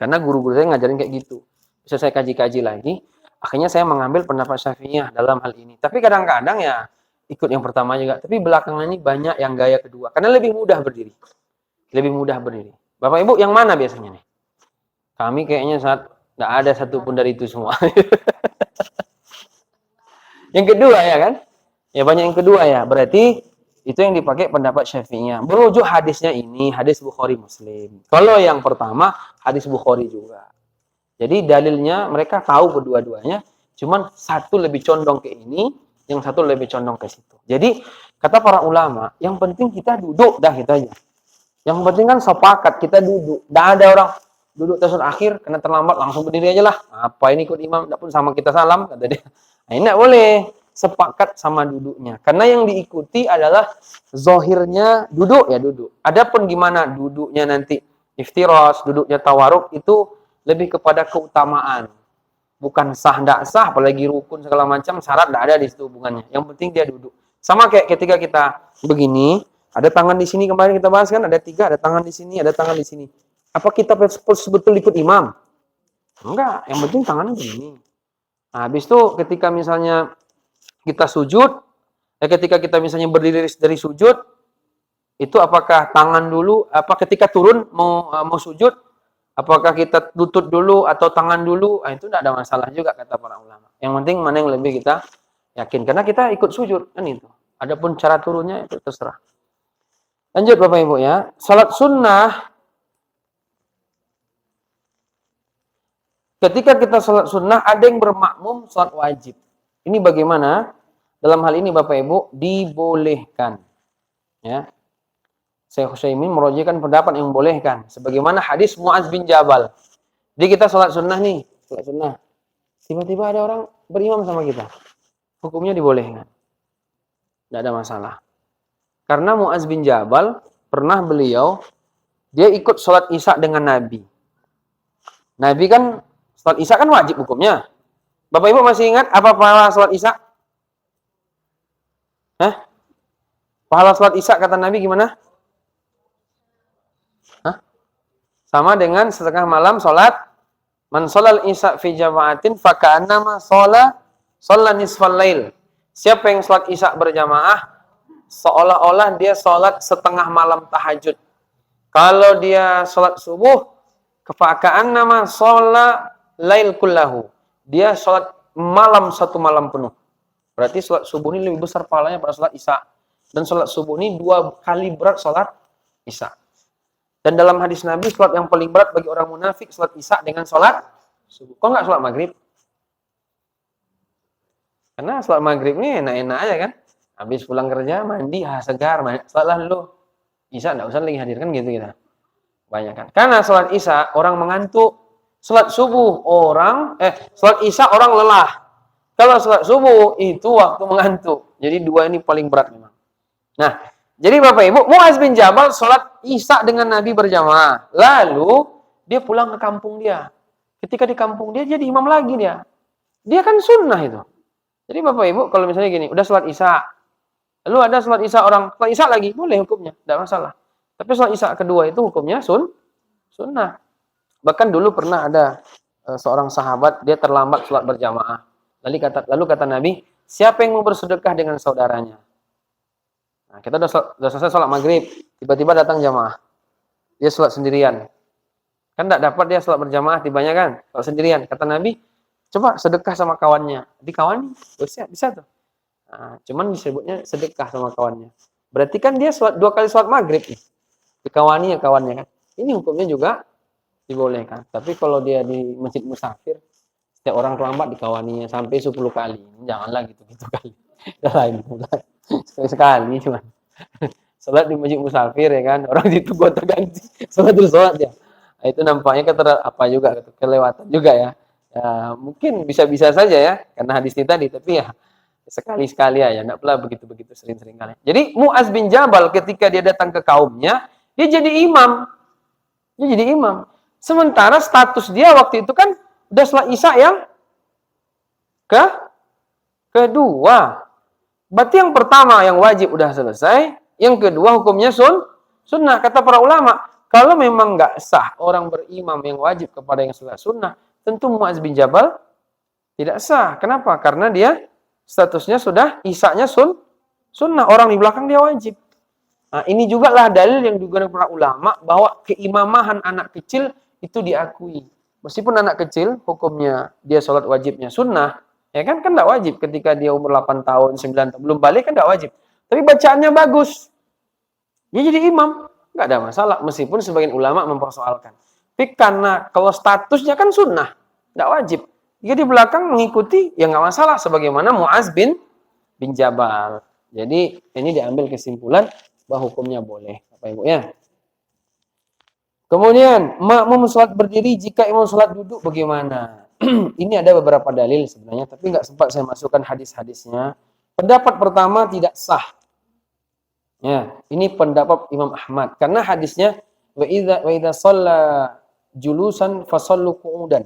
Karena guru-guru saya ngajarin kayak gitu. Bisa saya kaji-kaji lagi. Akhirnya saya mengambil pendapat Syafi'iyah dalam hal ini. Tapi kadang-kadang ya ikut yang pertama juga. Tapi belakangan ini banyak yang gaya kedua. Karena lebih mudah berdiri. Lebih mudah berdiri. Bapak Ibu yang mana biasanya nih? Kami kayaknya nggak ada satupun dari itu semua. Yang kedua ya kan? Ya banyak yang kedua ya. Berarti Itu yang dipakai pendapat Syafi'iyah. Merujuk hadisnya ini, hadis Bukhari Muslim. Kalau yang pertama, hadis Bukhari juga. Jadi dalilnya mereka tahu kedua-duanya, cuman satu lebih condong ke ini, yang satu lebih condong ke situ. Jadi kata para ulama, yang penting kita duduk dah kita aja. Yang penting kan sepakat kita duduk. Tidak ada orang duduk tasawuf akhir, kena terlambat langsung berdiri aja lah. Apa ini ikut imam, tidak pun sama kita salam, kata dia. Nah, ini tidak boleh. Sepakat sama duduknya. Karena yang diikuti adalah zohirnya duduk, ya duduk. Adapun gimana duduknya nanti iftiros, duduknya tawaruk, itu lebih kepada keutamaan. Bukan sah, tidak sah, apalagi rukun segala macam, syarat tidak ada di situ hubungannya. Yang penting dia duduk. Sama kayak ketika kita begini, ada tangan di sini, kemarin kita bahas kan, ada 3, ada tangan di sini, ada tangan di sini. Apa kita betul ikut imam? Enggak, yang penting tangannya begini. Nah, habis itu ketika misalnya kita sujud, ketika kita misalnya berdiri dari sujud, itu apakah tangan dulu, apa ketika turun mau sujud, apakah kita lutut dulu atau tangan dulu, itu tidak ada masalah juga kata para ulama. Yang penting mana yang lebih kita yakin, karena kita ikut sujud, kan itu. Adapun cara turunnya itu terserah. Lanjut Bapak Ibu ya, salat sunnah, ketika kita salat sunnah ada yang bermakmum salat wajib. Ini bagaimana? Dalam hal ini Bapak Ibu dibolehkan. Ya. Syekh Utsaimin merojikan pendapat yang membolehkan. Sebagaimana hadis Muaz bin Jabal. Jadi kita salat sunnah nih, salat sunnah. Tiba-tiba ada orang berimam sama kita. Hukumnya dibolehkan. Tidak ada masalah. Karena Muaz bin Jabal pernah beliau dia ikut salat Isya dengan Nabi. Nabi kan salat Isya kan wajib hukumnya. Bapak Ibu masih ingat apa pahala salat Isya? Pahala salat Isya kata Nabi gimana? Sama dengan setengah malam salat. Man sholal Isya fi jama'atin faka'annama shalla nisfal lail. Siapa yang salat Isya berjamaah seolah-olah dia salat setengah malam tahajud. Kalau dia salat subuh faka'annama shalla lail kullahu. Dia salat malam satu malam penuh. Berarti salat subuh ini lebih besar pahalanya pada salat Isya. Dan salat subuh ini 2 kali berat salat Isya. Dan dalam hadis Nabi, salat yang paling berat bagi orang munafik salat Isya dengan salat subuh. Kok nggak salat maghrib? Karena salat maghrib ini enak-enak aja kan. Habis pulang kerja, mandi, segar, salatlah dulu. Isya nggak usah lagi hadirkan gitu kita. Banyak kan. Karena salat Isya orang mengantuk. Salat subuh salat Isya orang lelah. Kalau salat subuh itu waktu mengantuk. Jadi 2 ini paling berat memang. Nah, jadi Bapak Ibu, Muaz bin Jabal salat Isya dengan Nabi berjamaah. Lalu dia pulang ke kampung dia. Ketika di kampung dia jadi imam lagi dia. Dia kan sunnah itu. Jadi Bapak Ibu kalau misalnya gini, udah salat Isya. Lalu ada salat Isya orang salat Isya lagi, boleh hukumnya, tidak masalah. Tapi salat Isya kedua itu hukumnya sunnah. Bahkan dulu pernah ada seorang sahabat dia terlambat salat berjamaah. Lalu kata Nabi, siapa yang mau bersedekah dengan saudaranya? Nah, kita udah selesai sholat maghrib, tiba-tiba datang jamaah. Dia sholat sendirian. Kan tidak dapat dia sholat berjamaah, tibanya kan? Sholat sendirian. Kata Nabi, coba sedekah sama kawannya. Di kawan, bisa tuh. Nah, cuman disebutnya sedekah sama kawannya. Berarti kan dia 2 kali sholat maghrib. Dikawani ya kawannya kan. Ini hukumnya juga dibolehkan. Tapi kalau dia di masjid musafir, setiap orang terlambat dikawaninya sampai 10 kali. Janganlah gitu-gitu kali. Lain. Sekali cuma salat di masjid musafir ya kan, orang itu gua terganti salat ya. Nah, itu nampaknya kelewatan juga ya. Ya mungkin bisa-bisa saja ya karena hadis ini tadi, tapi ya sekali-sekali aja, enggak pula begitu-begitu sering-sering kali. Jadi Muaz bin Jabal ketika dia datang ke kaumnya, dia jadi imam. Sementara status dia waktu itu kan udah salat Isya yang kedua. Berarti yang pertama yang wajib udah selesai, yang kedua hukumnya sunnah. Kata para ulama, kalau memang nggak sah orang berimam yang wajib kepada yang salat sunnah, tentu Muaz bin Jabal tidak sah. Kenapa? Karena dia statusnya sudah Isya-nya sunnah, orang di belakang dia wajib. Nah, ini juga lah dalil yang digunakan para ulama bahwa keimamahan anak kecil itu diakui. Meskipun anak kecil hukumnya dia salat wajibnya sunnah, ya kan enggak wajib ketika dia umur 8 tahun, 9 tahun belum balik kan enggak wajib. Tapi bacaannya bagus. Dia jadi imam. Nggak ada masalah. Meskipun sebagian ulama mempersoalkan. Tapi karena kalau statusnya kan sunnah. Nggak wajib. Jika di belakang mengikuti, ya nggak masalah. Sebagaimana Mu'az bin Jabal. Jadi ini diambil kesimpulan bahwa hukumnya boleh. Bapak Ibu ya. Kemudian, makmum sholat berdiri jika imam sholat duduk bagaimana? Ini ada beberapa dalil sebenarnya, tapi nggak sempat saya masukkan hadis-hadisnya. Pendapat pertama tidak sah. Ya, ini pendapat Imam Ahmad. Karena hadisnya, wa idza shalla julusan fasallu qu'udan.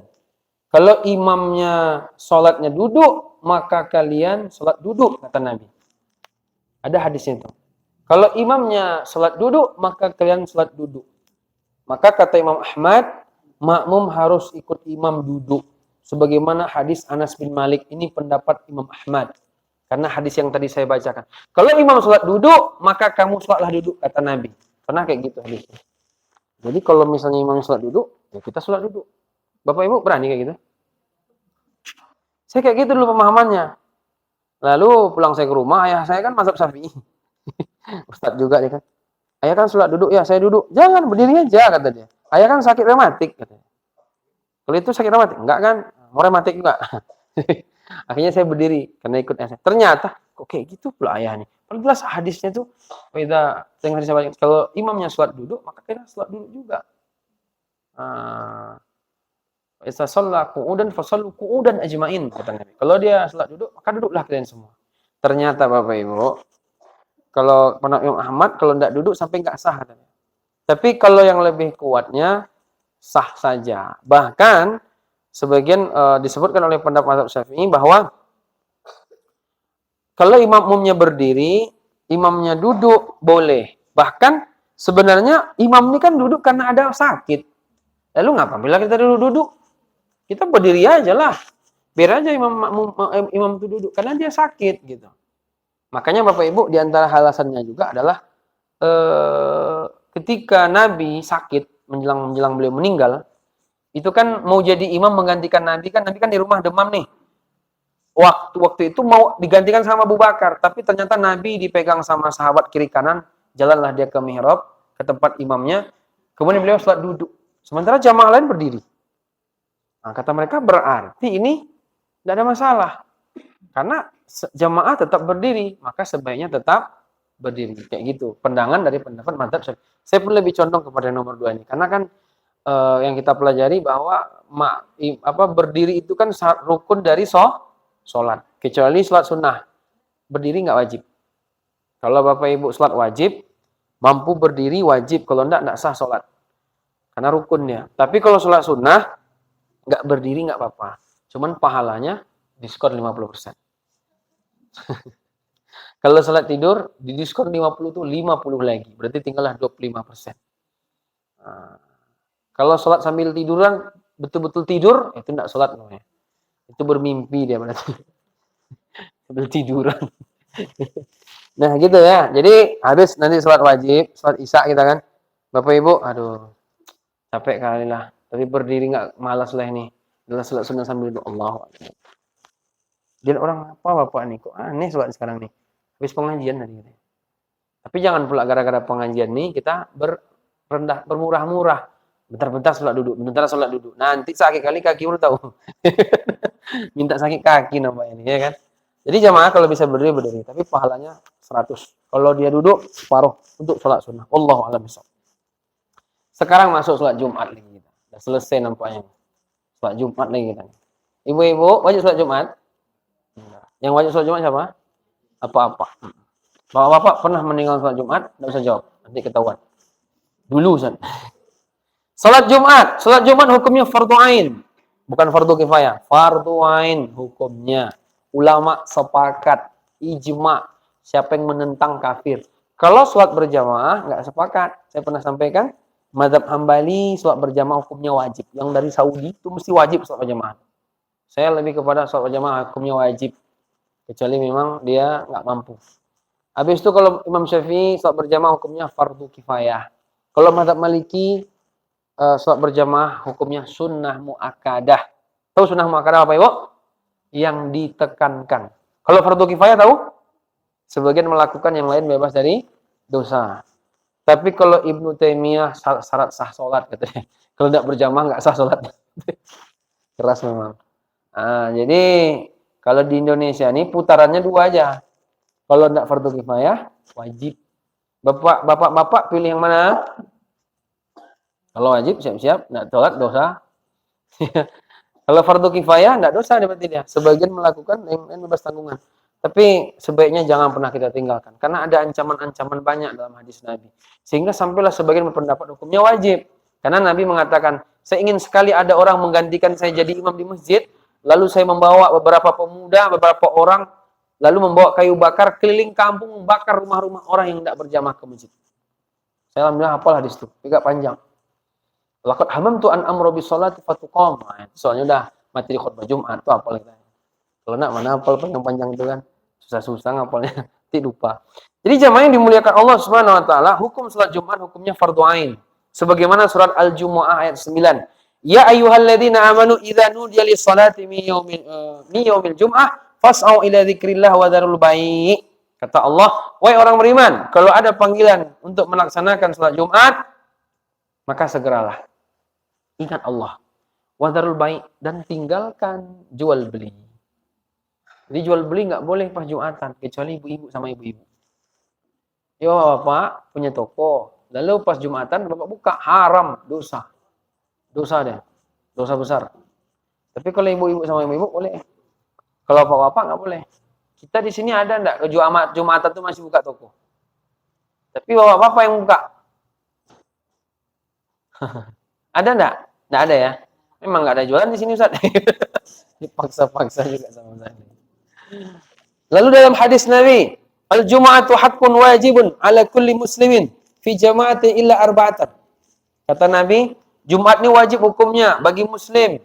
Kalau imamnya sholatnya duduk, maka kalian sholat duduk, kata Nabi. Ada hadisnya itu. Kalau imamnya sholat duduk, maka kalian sholat duduk. Maka kata Imam Ahmad, makmum harus ikut imam duduk. Sebagaimana hadis Anas bin Malik, ini pendapat Imam Ahmad. Karena hadis yang tadi saya bacakan. Kalau imam sholat duduk, maka kamu sholatlah duduk, kata Nabi. Pernah kayak gitu hadisnya. Jadi kalau misalnya imam sholat duduk, ya kita sholat duduk. Bapak Ibu berani kayak gitu? Saya kayak gitu dulu pemahamannya. Lalu pulang saya ke rumah, ayah saya kan mazhab Syafi'i. Ustadz juga dia kan. Ayah kan sholat duduk, ya saya duduk. Jangan, berdiri aja, kata dia. Ayah kan sakit rematik, katanya. Kalau itu sakit rematik? Enggak kan? Mau rematik enggak? Akhirnya saya berdiri, karena ikut ayah saya. Ternyata, kok kayak gitu pula ayah nih. Padahal jelas hadisnya tuh, kalau imamnya sholat duduk, maka kita sholat duduk juga. Isa shalla qu'udan fasallu qu'udan ajmain, kata Nabi. Kalau dia sholat duduk, maka duduklah kalian semua. Ternyata Bapak Ibu, kalau pendapat Imam Ahmad, kalau tidak duduk sampai nggak sah katanya. Tapi kalau yang lebih kuatnya, sah saja. Bahkan, sebagian disebutkan oleh pendapat mazhab Syafi'i bahwa kalau imamnya berdiri, imamnya duduk, boleh. Bahkan, sebenarnya imam ini kan duduk karena ada sakit. Lalu ngapa? Bila kita duduk-duduk, kita berdiri aja lah. Biar aja imam itu duduk. Karena dia sakit gitu. Makanya Bapak Ibu, di antara alasannya juga adalah ketika Nabi sakit, menjelang beliau meninggal, itu kan mau jadi imam menggantikan Nabi kan di rumah demam nih. Waktu itu mau digantikan sama Abu Bakar. Tapi ternyata Nabi dipegang sama sahabat kiri kanan. Jalanlah dia ke mihrab, ke tempat imamnya. Kemudian beliau sholat duduk. Sementara jamaah lain berdiri. Nah, kata mereka berarti ini tidak ada masalah. Karena jamaah tetap berdiri, maka sebaiknya tetap berdiri. Kayak gitu. Pandangan dari pendapat mazhab Syafi'i. Saya pun lebih condong kepada nomor 2 ini. Karena kan yang kita pelajari bahwa berdiri itu kan rukun dari sholat. Kecuali sholat sunnah. Berdiri nggak wajib. Kalau Bapak Ibu sholat wajib, mampu berdiri wajib. Kalau enggak sah sholat. Karena rukunnya. Tapi kalau sholat sunnah, nggak berdiri nggak apa-apa. Cuman pahalanya diskon 50%. Kalau sholat tidur, di diskon 50 tuh 50 lagi. Berarti tinggallah 25%. Nah, kalau sholat sambil tiduran, betul-betul tidur, itu enggak sholat namanya. Itu bermimpi dia berarti. Sambil tiduran. Nah gitu ya. Jadi habis nanti sholat wajib, sholat isya kita kan. Bapak Ibu, aduh. Capek kali lah. Tapi berdiri nggak malas lah ini. Adalah sholat sunnah sambil doa Allah. Jadi orang apa Bapak nih? Kok aneh sholat sekarang nih. Habis pengajian tadi. Tapi jangan pula gara-gara pengajian nih kita bermurah-murah. Bentar-bentar sholat duduk. Bentar sholat duduk. Nanti sakit kali kaki udah tahu. Minta sakit kaki namanya ini ya kan. Jadi jamaah kalau bisa berdiri. Tapi pahalanya 100. Kalau dia duduk separuh untuk sholat sunnah. Wallahu a'lam bishawab. Sekarang masuk sholat Jumat lagi kita. Sudah selesai nampaknya. Sholat Jumat lagi kita. Ibu-ibu wajib sholat Jumat? Yang wajib sholat Jumat siapa? Apa-apa. Bapak-bapak pernah meninggal sholat Jumat? Tidak usah jawab. Nanti ketahuan. Dulu Ustaz. Sholat Jumat hukumnya fardu ain. Bukan fardu kifayah. Fardu ain hukumnya. Ulama sepakat. Ijma. Siapa yang menentang kafir. Kalau sholat berjamaah nggak sepakat. Saya pernah sampaikan. Mazhab Hambali sholat berjamaah hukumnya wajib. Yang dari Saudi itu mesti wajib sholat berjamaah. Saya lebih kepada sholat berjamaah hukumnya wajib. Kecuali memang dia nggak mampu. Habis itu kalau Imam Syafi'i sholat berjamaah hukumnya fardu kifayah. Kalau mazhab Maliki sholat berjamaah hukumnya sunnah muakkadah. Tahu sunnah muakkadah apa Ibu? Yang ditekankan. Kalau fardu kifayah tahu? Sebagian melakukan, yang lain bebas dari dosa. Tapi kalau Ibnu Taimiyah syarat sah sholat katanya. Kalau tidak berjamaah nggak sah sholat. Keras memang. Jadi kalau di Indonesia ini putarannya 2 aja. Kalau tidak fardu kifayah, wajib. Bapak pilih yang mana? Kalau wajib siap-siap, tidak sholat dosa. Kalau fardu kifayah tidak dosa berarti dia. Sebagian melakukan, yang lain bebas tanggungan. Tapi sebaiknya jangan pernah kita tinggalkan. Karena ada ancaman-ancaman banyak dalam hadis Nabi. Sehingga sampailah sebagian berpendapat hukumnya wajib. Karena Nabi mengatakan, saya ingin sekali ada orang menggantikan saya jadi imam di masjid. Lalu saya membawa beberapa pemuda, beberapa orang. Lalu membawa kayu bakar keliling kampung, membakar rumah-rumah orang yang tidak berjamaah ke masjid. Saya alhamdulillah hafal hadis itu. Agak panjang. Laqad hamamtu an amru bis sholati fatuqam. Soalnya udah materi khutbah Jumat tuh hafal kita. Kalau nak mana hafal panjang-panjang itu kan. Susah-susah ngapalnya, nanti lupa. Jadi jamaah yang dimuliakan Allah Subhanahu wa taala, hukum salat Jumat hukumnya fardhu ain. Sebagaimana surat Al-Jumu'ah ayat 9. Ya ayyuhalladzina amanu idza nudiya lis-salati min yaumil jum'ah fas'au ila dzikrillah wa dzarul bai'. Kata Allah, wahai orang beriman, kalau ada panggilan untuk melaksanakan salat Jumat, maka segeralah. Ingat Allah. Wa dzarul bai' dan tinggalkan jual beli. Jadi jual beli nggak boleh pas Jumatan, kecuali ibu-ibu sama ibu-ibu. Ya bapak punya toko, lalu pas Jumatan bapak buka, haram, dosa. Dosa deh, dosa besar. Tapi kalau ibu-ibu sama ibu-ibu boleh. Kalau bapak-bapak nggak boleh. Kita di sini ada nggak ke Jumatan tuh masih buka toko? Tapi bapak-bapak yang buka. Ada nggak? Nggak ada ya. Memang nggak ada jualan di sini Ustaz. Dipaksa-paksa juga sama saya. Lalu dalam hadis Nabi, al-jum'atu haqqun wajibun ala kulli muslimin fi jama'ati illa arba'atan. Kata Nabi, Jumat ini wajib hukumnya bagi muslim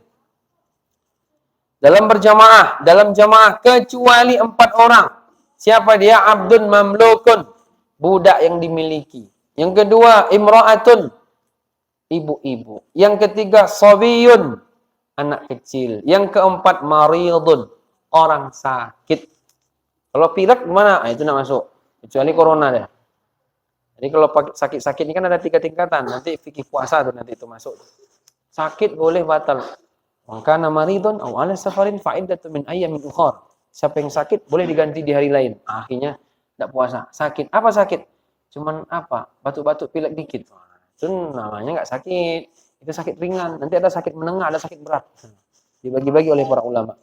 dalam berjamaah, dalam jamaah kecuali 4 orang. Siapa dia? Abdun mamlukun, budak yang dimiliki. Yang kedua, imra'atun, ibu-ibu. Yang ketiga, sabiyun, anak kecil. Yang keempat, maridun, orang sakit. Kalau pilek gimana? Itu nggak masuk. Kecuali corona deh. Jadi kalau sakit-sakit ini kan ada 3 tingkatan. Nanti fikih puasa tuh nanti itu masuk. Sakit boleh batal. Maka maridun aw ala safarin fa'iddatun min ayyamin ukhra. Siapa yang sakit boleh diganti di hari lain. Akhirnya enggak puasa. Sakit. Apa sakit? Cuman apa? Batuk-batuk pilek dikit. Itu namanya enggak sakit. Itu sakit ringan. Nanti ada sakit menengah, ada sakit berat. Dibagi-bagi oleh para ulama.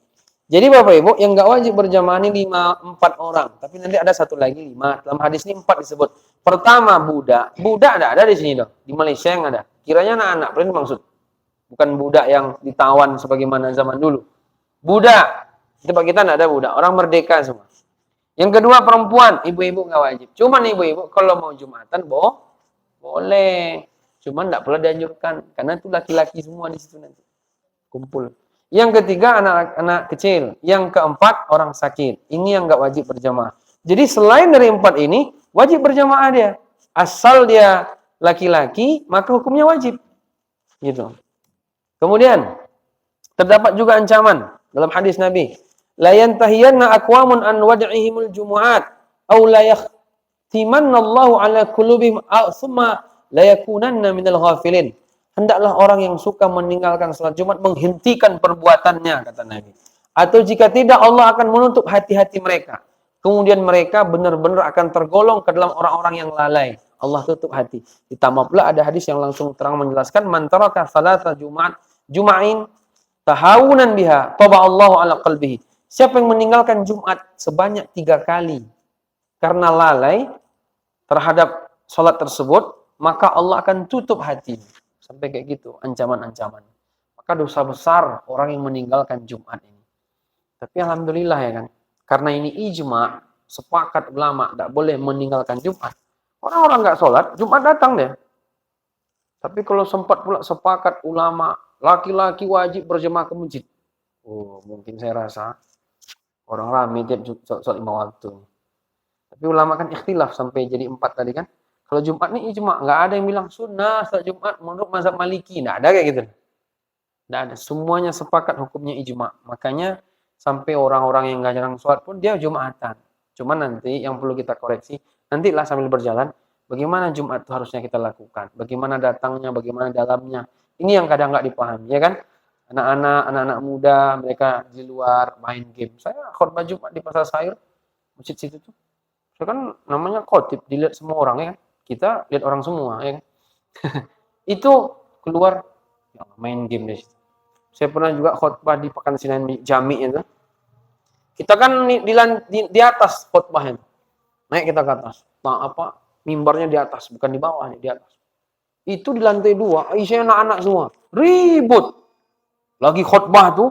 Jadi Bapak Ibu, yang enggak wajib berjamaah ini 4 orang. Tapi nanti ada satu lagi 5. Dalam hadis ini 4 disebut. Pertama budak. Budak enggak ada di sini dong. Di Malaysia yang ada. Kiranya anak-anak, berarti maksud. Bukan budak yang ditawan sebagaimana zaman dulu. Budak. Di tempat kita enggak ada budak. Orang merdeka semua. Yang kedua perempuan. Ibu-ibu enggak wajib. Cuman ibu-ibu kalau mau Jumatan boleh. Cuman enggak pernah dianjurkan. Karena itu laki-laki semua di situ nanti. Kumpul. Yang ketiga anak-anak kecil. Yang keempat orang sakit. Ini yang nggak wajib berjamaah. Jadi selain dari 4 ini wajib berjamaah dia. Asal dia laki-laki maka hukumnya wajib. Gitu. Kemudian terdapat juga ancaman dalam hadis Nabi. La yantahiyanna aqwamun an wad'ihimul jumu'at aw la yahtimanallahu ala qulubihim thumma la yakunanna minal ghafilin. Hendaklah orang yang suka meninggalkan salat Jumat menghentikan perbuatannya, kata Nabi. Atau jika tidak, Allah akan menutup hati-hati mereka. Kemudian mereka benar-benar akan tergolong ke dalam orang-orang yang lalai. Allah tutup hati. Ditambah pula ada hadis yang langsung terang menjelaskan, man taraka salata juma'in tahawunan biha, taba Allahu ala qalbihi. Siapa yang meninggalkan Jumat sebanyak 3 kali karena lalai terhadap salat tersebut, maka Allah akan tutup hati. Sampai kayak gitu, ancaman-ancaman. Maka dosa besar orang yang meninggalkan Jumat ini. Tapi alhamdulillah ya kan, karena ini ijma, sepakat ulama, tidak boleh meninggalkan Jumat. Orang-orang nggak sholat, Jumat datang deh. Tapi kalau sempat pula sepakat ulama, laki-laki wajib berjemaah ke masjid. Oh, mungkin saya rasa orang ramai tiap sholat 5 waktu. Tapi ulama kan ikhtilaf sampai jadi 4 tadi kan. Kalau Jumat ini ijma, nggak ada yang bilang sunnah salat Jumat menurut mazhab Maliki, nggak ada kayak gitu. Nggak ada, semuanya sepakat hukumnya ijma. Makanya sampai orang-orang yang nggak jarang sholat pun dia Jumatan. Cuman nanti yang perlu kita koreksi, nantilah sambil berjalan, bagaimana Jumat itu harusnya kita lakukan, bagaimana datangnya, bagaimana dalamnya. Ini yang kadang nggak dipahami, ya kan? Anak-anak muda, mereka di luar main game. Saya khotbah Jumat di pasar sayur, masjid situ tuh. Saya kan namanya khotib, dilihat semua orang, ya kan? Kita lihat orang semua, ya kan? Itu keluar, ya, main game deh. Saya pernah juga khotbah di Pekanbaru Jami itu. Kita kan di atas khotbahnya. Naik kita ke atas. Nah, mimbarnya di atas, bukan di bawah, di atas. Itu di lantai 2, isinya anak-anak semua. Ribut. Lagi khotbah tuh,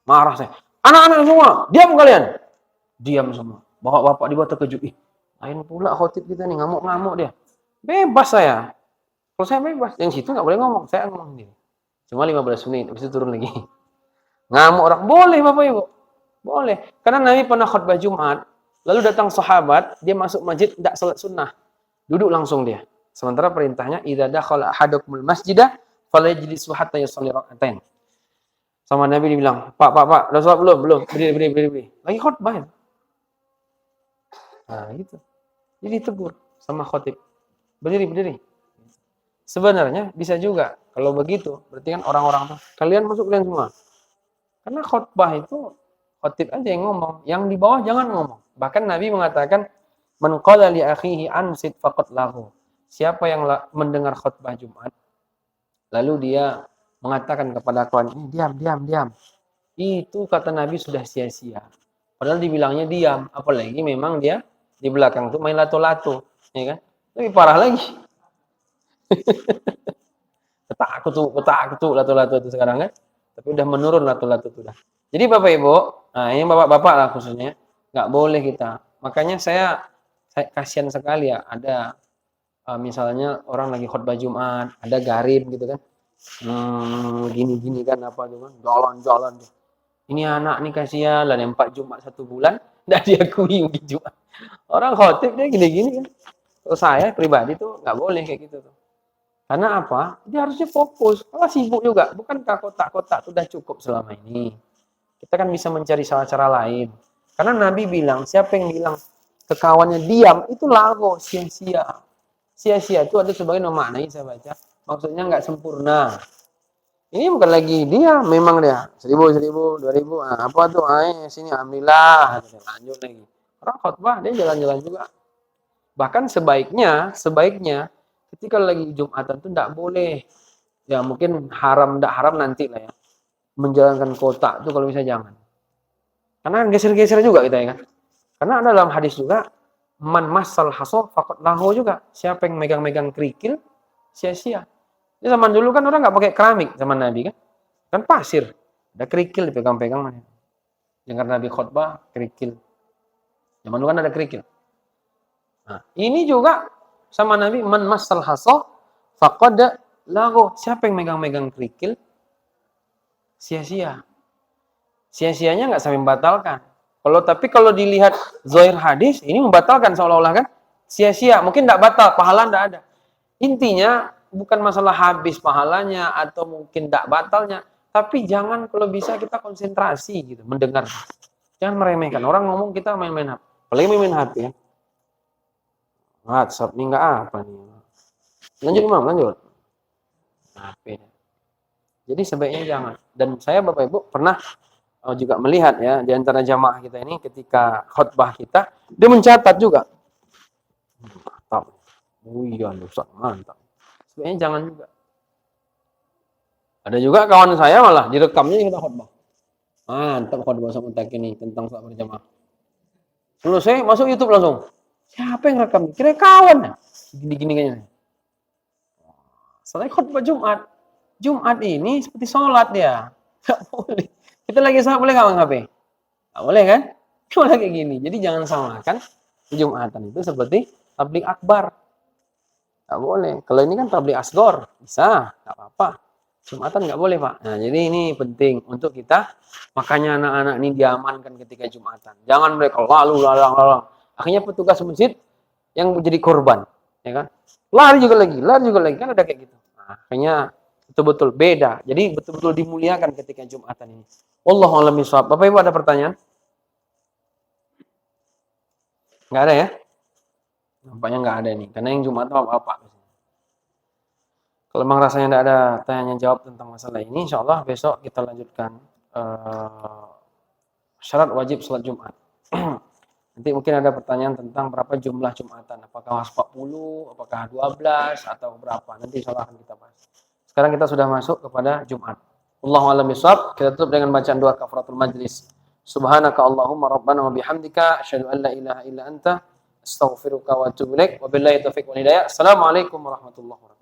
marah saya. Anak-anak semua, diam kalian. Diam semua. Bapak-bapak di bawah terkejut. Lain pula khotib kita nih, ngamuk-ngamuk dia. Bebas saya. Kalau saya bebas, yang situ nggak boleh ngomong. Saya ngomong sendiri. Cuma 15 menit, habis itu turun lagi. Ngamuk orang, boleh Bapak Ibu. Boleh. Karena Nabi pernah khutbah Jumat, lalu datang sahabat, dia masuk masjid, tidak salat sunnah. Duduk langsung dia. Sementara perintahnya, idza dakhala ahadukumul masjidah, falyajlisu hatta yusalli rak'atain. Sama Nabi dibilang, Pak, udah salat belum? Belum. Berdiri. Lagi khutbah ya. Nah, gitu. Jadi tegur sama khotib. Berdiri. Sebenarnya bisa juga. Kalau begitu, berarti kan orang-orang tuh, kalian semua. Karena khutbah itu khotib aja yang ngomong, yang di bawah jangan ngomong. Bahkan Nabi mengatakan, man qala li akhihi ansit faqad lahu. Siapa yang mendengar khutbah Jumat, lalu dia mengatakan kepada kawan, diam. Itu kata Nabi sudah sia-sia. Padahal dibilangnya diam, apalagi memang dia di belakang tuh main lato-lato, ya kan? Lebih parah lagi. Petak tuh lato-lato itu sekarang kan. Tapi udah menurun lato-lato itu dah. Jadi Bapak Ibu, nah ini bapak-bapak lah khususnya, nggak boleh kita. Makanya saya kasihan sekali ya, ada misalnya orang lagi khutbah Jumat, ada garib gitu kan. Gini kan apa tuh kan, jalan. Ini anak nih kasihan, lah 4 Jumat 1 bulan, nggak diakui mungkin Jumat. Orang khotib dia gini-gini kan. Kalau saya pribadi tuh nggak boleh kayak gitu tuh. Karena apa? Dia harusnya fokus. Kalau sibuk juga, bukankah kotak-kotak sudah cukup selama ini? Kita kan bisa mencari cara lain. Karena Nabi bilang, siapa yang bilang ke kawannya diam, itu lago, sia-sia. Sia-sia itu ada sebagian memaknai, saya baca. Maksudnya nggak sempurna. Ini bukan lagi dia, memang dia. 1000, 2000, apa tuh? Sini, alhamdulillah. Lanjut lagi. Orang khutbah, dia jalan-jalan juga. Bahkan sebaiknya, ketika lagi Jumatan itu tidak boleh. Ya mungkin tidak haram nanti lah ya. Menjalankan kotak itu kalau bisa jangan. Karena geser-geser juga kita ya kan. Karena ada dalam hadis juga, man massal haso faqad lahu juga. Siapa yang megang-megang kerikil, sia-sia. Di zaman dulu kan orang nggak pakai keramik zaman Nabi kan. Kan pasir. Ada kerikil dipegang-pegang mana. Dengar Nabi khutbah, kerikil. Zaman dulu kan ada kerikil. Nah, ini juga sama Nabi, man massal haso faqad lahu. Siapa yang megang-megang kerikil, sia-sia. Sia-sianya nggak sampai membatalkan. Tapi kalau dilihat zahir hadis, ini membatalkan seolah-olah kan sia-sia. Mungkin tidak batal, pahala tidak ada. Intinya bukan masalah habis pahalanya atau mungkin tidak batalnya, tapi jangan kalau bisa kita konsentrasi gitu mendengar. Jangan meremehkan. Orang ngomong kita main-main HP. Apalagi main-main HP ya. WhatsApp ini nggak apa nih. Lanjut Imam, lanjut. HP. Jadi sebaiknya jangan. Dan saya Bapak Ibu pernah juga melihat ya di antara jamaah kita ini ketika khutbah kita, dia mencatat juga. Mantap. Oh iya, Ustaz, mantap. Sebenarnya jangan juga. Ada juga kawan saya malah direkamnya kita khutbah. Mantap khutbah sama tak ini tentang sholat berjamaah. Selesai masuk YouTube langsung. Siapa yang rekam? Kira kawan ya? Gini-gini kayaknya. Setelah khutbah Jumat. Jumat ini seperti sholat dia. Gak boleh. Kita lagi sholat boleh nggak HP? Nggak boleh kan? Cuma kayak gini. Jadi jangan samakan Jumatan itu seperti tabligh akbar. Nggak boleh. Kalau ini kan tabligh asgor. Bisa. Nggak apa-apa. Jumatan nggak boleh Pak. Nah jadi ini penting untuk kita. Makanya anak-anak ini diamankan ketika Jumatan. Jangan mereka lalang. Akhirnya petugas masjid yang menjadi korban. Ya kan? Lari juga lagi. Kan ada kayak gitu. Nah, akhirnya betul-betul beda. Jadi betul-betul dimuliakan ketika Jumatan ini. Wallahu a'lam bishawab. Bapak Ibu ada pertanyaan? Nggak ada ya? Nampaknya nggak ada nih, karena yang Jumat apa-apa. Kalau memang rasanya nggak ada tanya jawab tentang masalah ini, insya Allah besok kita lanjutkan syarat wajib sholat Jumat. Nanti mungkin ada pertanyaan tentang berapa jumlah Jumatan. Apakah 40, apakah 12, atau berapa. Nanti insya Allah akan kita bahas. Sekarang kita sudah masuk kepada Jumat. Allahu a'lam bishawab. Kita tutup dengan bacaan doa kafaratul majlis. Subhanaka Allahumma rabbana wa bihamdika asyhadu an la ilaha illa anta astaghfiruka wa atubu ilaik. Wabillahi taufiq wal hidayah. Assalamualaikum warahmatullahi wabarakatuh.